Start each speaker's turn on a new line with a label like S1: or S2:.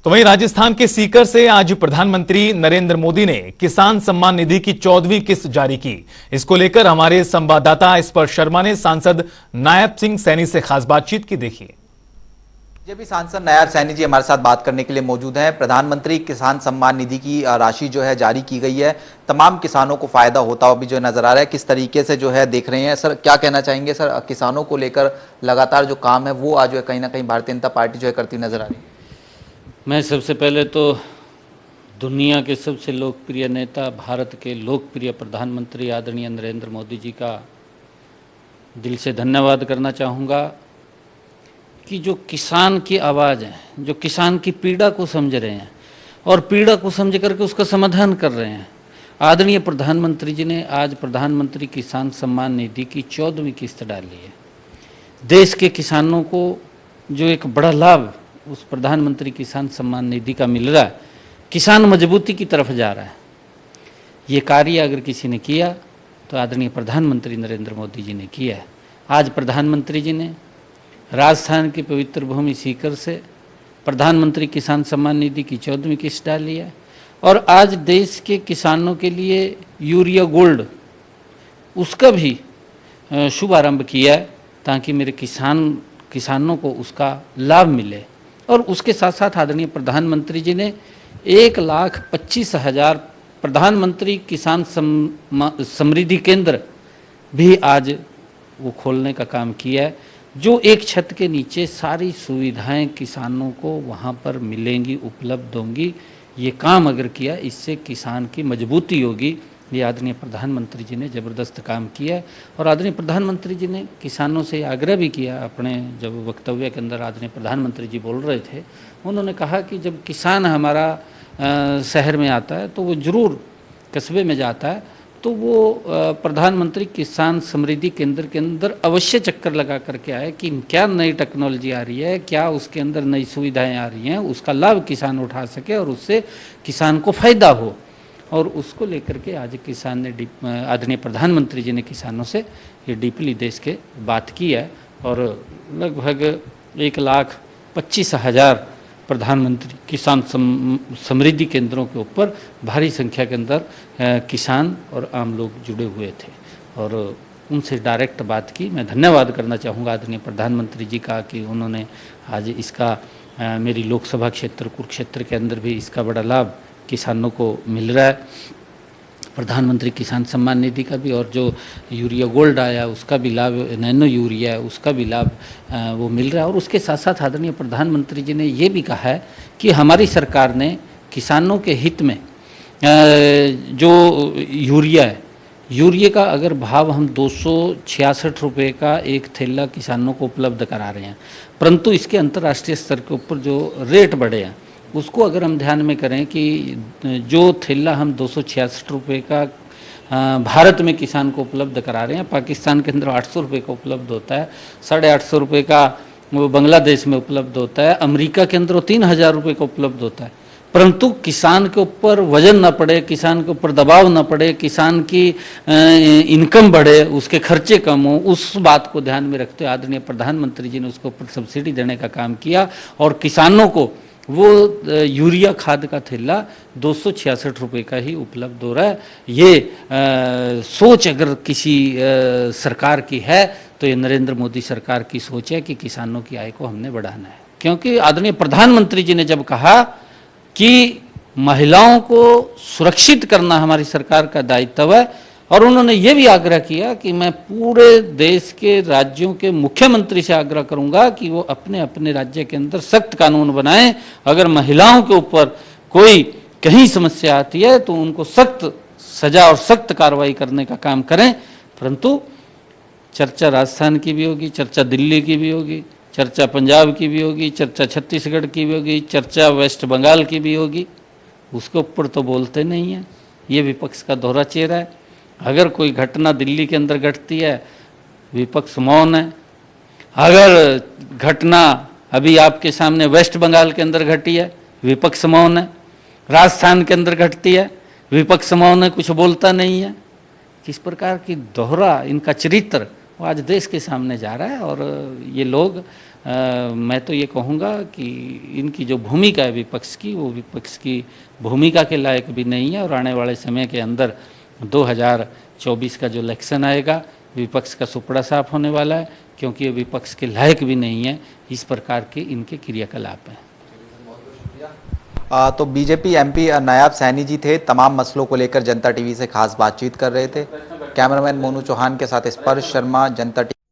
S1: तो वहीं राजस्थान के सीकर से आज प्रधानमंत्री नरेंद्र मोदी ने किसान सम्मान निधि की 14वीं किस्त जारी की। इसको लेकर हमारे संवाददाता स्पर्श शर्मा ने सांसद नायब सिंह सैनी से खास बातचीत की। देखिए।
S2: जब भी सांसद नायब सैनी जी हमारे साथ बात करने के लिए मौजूद हैं। प्रधानमंत्री किसान सम्मान निधि की राशि जो है जारी की गई है, तमाम किसानों को फायदा होता हुआ भी जो नजर आ रहा है। किस तरीके से जो है देख रहे हैं सर, क्या कहना चाहेंगे सर? किसानों को लेकर लगातार जो काम है वो आज जो है कहीं ना कहीं भारतीय जनता पार्टी जो है करती नजर आ रही है।
S3: मैं सबसे पहले तो दुनिया के सबसे लोकप्रिय नेता, भारत के लोकप्रिय प्रधानमंत्री आदरणीय नरेंद्र मोदी जी का दिल से धन्यवाद करना चाहूँगा कि जो किसान की आवाज़ है, जो किसान की पीड़ा को समझ रहे हैं और पीड़ा को समझ करके उसका समाधान कर रहे हैं। आदरणीय प्रधानमंत्री जी ने आज प्रधानमंत्री किसान सम्मान निधि की 14वीं किस्त डाली है। देश के किसानों को जो एक बड़ा लाभ उस प्रधानमंत्री किसान सम्मान निधि का मिल रहा है, किसान मजबूती की तरफ जा रहा है। ये कार्य अगर किसी ने किया तो आदरणीय प्रधानमंत्री नरेंद्र मोदी जी ने किया है। आज प्रधानमंत्री जी ने राजस्थान की पवित्र भूमि सीकर से प्रधानमंत्री किसान सम्मान निधि की 14वीं किस्त डाली है और आज देश के किसानों के लिए यूरिया गोल्ड उसका भी शुभारंभ किया है, ताकि मेरे किसानों को उसका लाभ मिले। और उसके साथ साथ आदरणीय प्रधानमंत्री जी ने 1,25,000 प्रधानमंत्री किसान समृद्धि केंद्र भी आज वो खोलने का काम किया है, जो एक छत के नीचे सारी सुविधाएं किसानों को वहाँ पर मिलेंगी, उपलब्ध होंगी। ये काम अगर किया, इससे किसान की मजबूती होगी। ये आदरणीय प्रधानमंत्री जी ने ज़बरदस्त काम किया है। और आदरणीय प्रधानमंत्री जी ने किसानों से आग्रह भी किया, अपने जब वक्तव्य के अंदर आदरणीय प्रधानमंत्री जी बोल रहे थे, उन्होंने कहा कि जब किसान हमारा शहर में आता है तो वो ज़रूर कस्बे में जाता है तो वो प्रधानमंत्री किसान समृद्धि केंद्र के अंदर अवश्य चक्कर लगा करके आए कि क्या नई टेक्नोलॉजी आ रही है, क्या उसके अंदर नई सुविधाएं आ रही हैं, उसका लाभ किसान उठा सके और उससे किसान को फ़ायदा हो। और उसको लेकर के आज किसान ने आदरणीय प्रधानमंत्री जी ने किसानों से ये डीपली देश के बात की है और लगभग 1,25,000 प्रधानमंत्री किसान समृद्धि केंद्रों के ऊपर भारी संख्या के अंदर किसान और आम लोग जुड़े हुए थे और उनसे डायरेक्ट बात की। मैं धन्यवाद करना चाहूँगा आदरणीय प्रधानमंत्री जी का कि उन्होंने आज इसका मेरी लोकसभा क्षेत्र कुरुक्षेत्र के अंदर भी इसका बड़ा लाभ किसानों को मिल रहा है। प्रधानमंत्री किसान सम्मान निधि का भी और जो यूरिया गोल्ड आया उसका भी लाभ, नैनो यूरिया है उसका भी लाभ वो मिल रहा है। और उसके साथ साथ आदरणीय प्रधानमंत्री जी ने ये भी कहा है कि हमारी सरकार ने किसानों के हित में जो यूरिया है, यूरिया का अगर भाव हम 266 रुपये का एक थैला किसानों को उपलब्ध करा रहे हैं, परंतु इसके अंतर्राष्ट्रीय स्तर के ऊपर जो रेट बढ़े हैं उसको अगर हम ध्यान में करें कि जो थैला हम 266 रुपये का भारत में किसान को उपलब्ध करा रहे हैं, पाकिस्तान के अंदर 800 रुपये का उपलब्ध होता है, 850 रुपये का वो बांग्लादेश में उपलब्ध होता है, अमेरिका के अंदर 3,000 रुपये का उपलब्ध होता है। परंतु किसान के ऊपर वजन ना पड़े, किसान के ऊपर दबाव ना पड़े, किसान की इनकम बढ़े, उसके खर्चे कम हो, उस बात को ध्यान में रखते हुए आदरणीय प्रधानमंत्री जी ने उसके ऊपर सब्सिडी देने का काम किया और किसानों को वो यूरिया खाद का थैला 266 रुपये का ही उपलब्ध हो रहा है। ये सोच अगर किसी सरकार की है तो ये नरेंद्र मोदी सरकार की सोच है कि किसानों की आय को हमने बढ़ाना है। क्योंकि आदरणीय प्रधानमंत्री जी ने जब कहा कि महिलाओं को सुरक्षित करना हमारी सरकार का दायित्व है और उन्होंने ये भी आग्रह किया कि मैं पूरे देश के राज्यों के मुख्यमंत्री से आग्रह करूंगा कि वो अपने अपने राज्य के अंदर सख्त कानून बनाएं। अगर महिलाओं के ऊपर कोई कहीं समस्या आती है तो उनको सख्त सजा और सख्त कार्रवाई करने का काम करें। परंतु चर्चा राजस्थान की भी होगी, चर्चा दिल्ली की भी होगी, चर्चा पंजाब की भी होगी, चर्चा छत्तीसगढ़ की भी होगी, चर्चा वेस्ट बंगाल की भी होगी, उसके ऊपर तो बोलते नहीं हैं। ये विपक्ष का दोहरा चेहरा है। अगर कोई घटना दिल्ली के अंदर घटती है विपक्ष मौन है, अगर घटना अभी आपके सामने वेस्ट बंगाल के अंदर घटी है विपक्ष मौन है, राजस्थान के अंदर घटती है विपक्ष मौन है, कुछ बोलता नहीं है। किस प्रकार की दोहरा इनका चरित्र वो आज देश के सामने जा रहा है और ये लोग मैं तो ये कहूँगा कि इनकी जो भूमिका है विपक्ष की, वो विपक्ष की भूमिका के लायक भी नहीं है। और आने वाले समय के अंदर 2024 का जो इलेक्शन आएगा, विपक्ष का सुपड़ा साफ होने वाला है, क्योंकि ये विपक्ष के लायक भी नहीं है। इस प्रकार के इनके क्रियाकलाप हैं।
S2: तो बीजेपी एमपी नायब सैनी जी थे, तमाम मसलों को लेकर जनता टीवी से खास बातचीत कर रहे थे। कैमरामैन मोनू चौहान के साथ स्पर्श शर्मा, जनता टीवी।